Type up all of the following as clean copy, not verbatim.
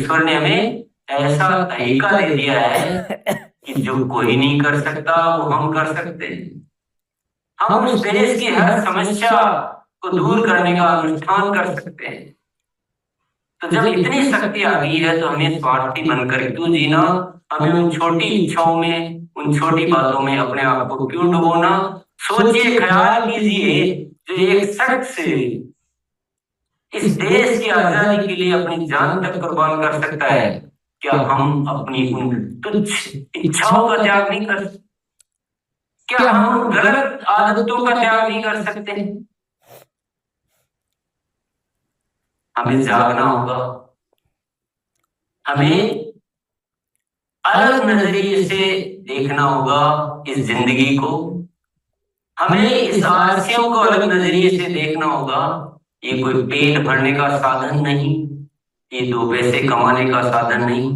ईश्वर ने हमें ऐसा तरीका दे दिया है कि जो कोई नहीं कर सकता वो हम कर सकते हैं। हम उस देश की हर समस्या को दूर करने का अनुष्ठान कर सकते हैं। तो जब इतनी शक्ति आ गई है तो हमें स्वार्थी बनकर क्यों जीना, हमें उन छोटी इच्छाओं में, उन छोटी बातों में अपने आप को क्यों डुबोना। सोचिए, ख्याल कीजिए, जो एक शख्स इस देश की आजादी के लिए अपनी जान तक कुर्बान कर सकता है, क्या हम अपनी उन तुच्छ इच्छाओं का त्याग नहीं कर सकते? क्या हम उन गलत आदतों का त्याग नहीं कर सकते? हमें जागना होगा, हमें अलग नजरिए से देखना होगा इस जिंदगी को, हमें इस आरसियों को अलग नजरिए से देखना होगा। ये कोई पेट भरने का साधन नहीं, ये दो पैसे कमाने का साधन नहीं,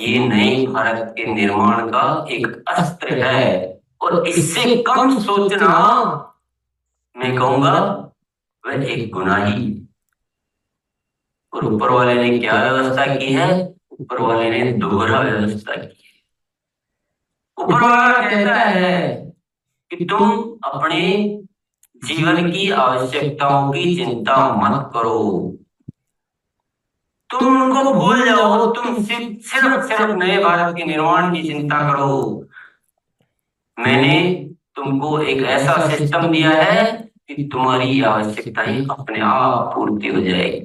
ये नए भारत के निर्माण का एक अस्त्र है। और इससे कम सोचना, मैं कहूंगा, वह एक गुनाही। और ऊपर वाले ने क्या व्यवस्था की है? ऊपर वाले ने दोहरा व्यवस्था की है। ऊपर वाला कहता है कि तुम अपने जीवन की आवश्यकताओं की चिंता मत करो, तुम उनको भूल जाओ, तुम सिर्फ नए भारत के निर्माण की चिंता करो। मैंने तुमको एक ऐसा सिस्टम दिया है कि तुम्हारी आवश्यकताएं अपने आप पूर्ति हो जाएगी।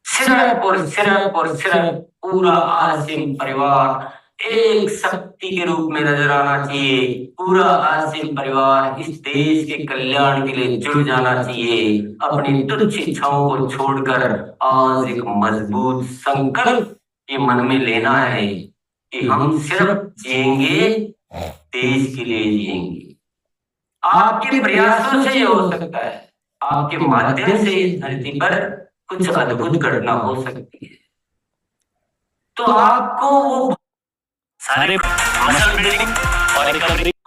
सिर्फ और सिर्फ पूरा आसिम परिवार एक शक्ति के रूप में नजर आना चाहिए। पूरा आसिम परिवार इस देश के कल्याण के लिए जुड़ जाना चाहिए। अपनी तुच्छ इच्छाओं को छोड़कर आज एक मजबूत संकल्प ये मन में लेना है कि हम सिर्फ जिएंगे, देश के लिए जिएंगे। आपके प्रयासों से ये हो सकता है, आपके माध्यम से इस धरती पर कुछ अद्भुत घटना हो सकती है। तो आपको वो सारे मसल बिल्डिंग और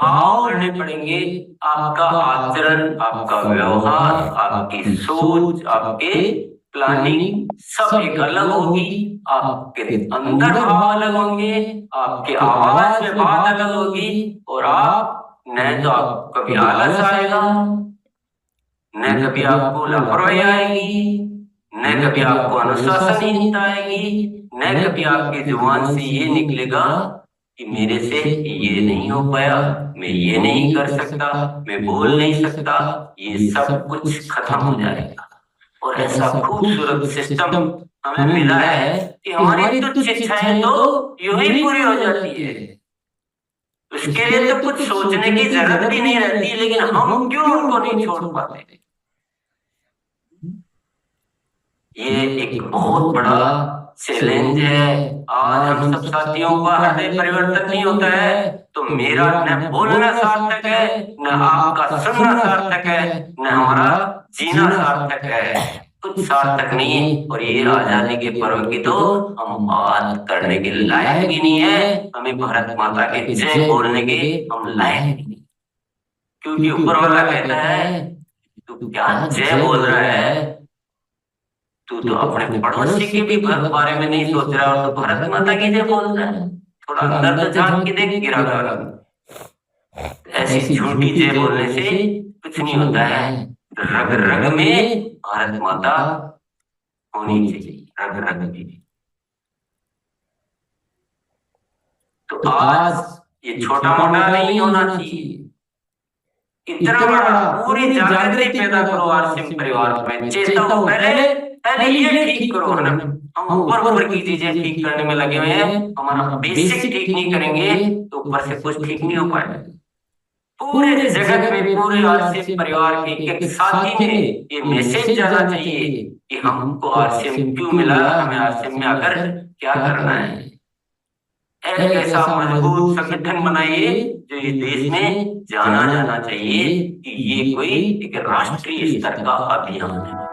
भाव करने पड़ेंगे। आपका आचरण, आपका व्यवहार, आपकी सोच, आपके प्लानिंग सब एक अलग होगी। आपके अंदर भाव अलग होंगे, आपके आवाज में बात अलग होगी। और आप न तो आप कभी आलस आएगा, न कभी आपको लापरवाही आएगी, न कभी आपको अनुशासनहीनता आएगी, न कभी आपकी जुबान से ये निकलेगा कि मेरे से ये नहीं हो पाया, मैं ये नहीं कर सकता, मैं बोल नहीं सकता। ये सब कुछ खत्म हो जाएगा। और ऐसा खूबसूरत सिस्टम हमें मिला है कि हमारी तुच्छ इच्छाएं तो यूं ही पूरी हो जाती है। उसके लिए तो कुछ सोचने की जरूरत भी नहीं रहती, लेकिन हम क्यों उनको नहीं छोड़ पाते? ये एक बहुत बड़ा चैलेंज है। आज हम सब साथियों का हृदय परिवर्तन नहीं होता है तो मेरा न बोलना सार्थक है, न आपका सुनना सार्थक है, न हमारा जीना सार्थक है। कुछ सार्थक नहीं है। और ये आजादी के पर्व की तो हम बात करने के लायक भी नहीं है। हमें भारत माता के जय बोलने के हम लायक भी नहीं, क्योंकि ऊपर वाला कहता है तू क्या जय बोल रहा है, तू तो अपने पड़ोसी के भी बारे में नहीं सोच रहा और तो भारत माता की जय बोल रहा है। थोड़ा अंदर तो झांक के देख गिरा कर। ऐसी झूठी जय बोलने से कुछ नहीं होता है। रग रग में भारत माता होनी चाहिए, रग रग में। तो आज ये छोटा मोटा नहीं होना चाहिए, इतना बड़ा पूरी जागृति पैदा करो आरसीएम परिवार में। चेताओ, पहले ये ठीक करो ना। हम ऊपर की चीजें ठीक करने में लगे हुए हैं, हमारा बेसिक ठीक नहीं करेंगे तो ऊपर से कुछ ठीक नहीं हो पाएगा। पूरे जगत में, पूरे आरसीएम परिवार के एक साथी में ये मैसेज जाना चाहिए कि हमको आरसीएम क्यों मिला, हमें आरसीएम में आकर क्या करना है। एक ऐसा मजबूत संगठन बनाइए जो ये देश में जाना जाना चाहिए कि ये कोई एक राष्ट्रीय स्तर का अभियान है।